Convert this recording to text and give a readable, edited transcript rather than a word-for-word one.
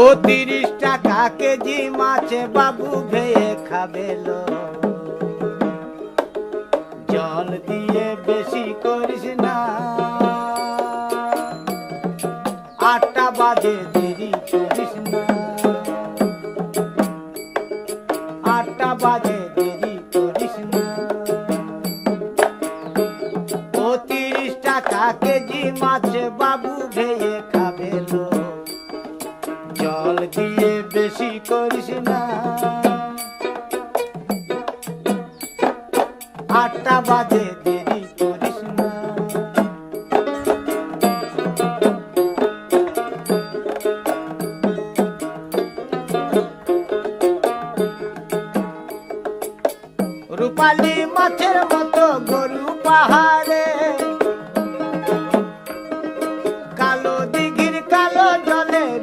ও 30 টাকা কেজি মাছে বাবু ভেয়ে খাবেলো। জল দিয়ে বেশি করিস না, 8টা বাজে দেরি করিস না, 8টা বাজে দেরি করিস না। ও 30 টাকা কেজি মাছে বাবু ভেয়ে খাবেলো। জল দিয়ে বেশি করিস না, 8টা বাজে দেরি করিস না। রূপালী মাছের মতো গরু পাহাড়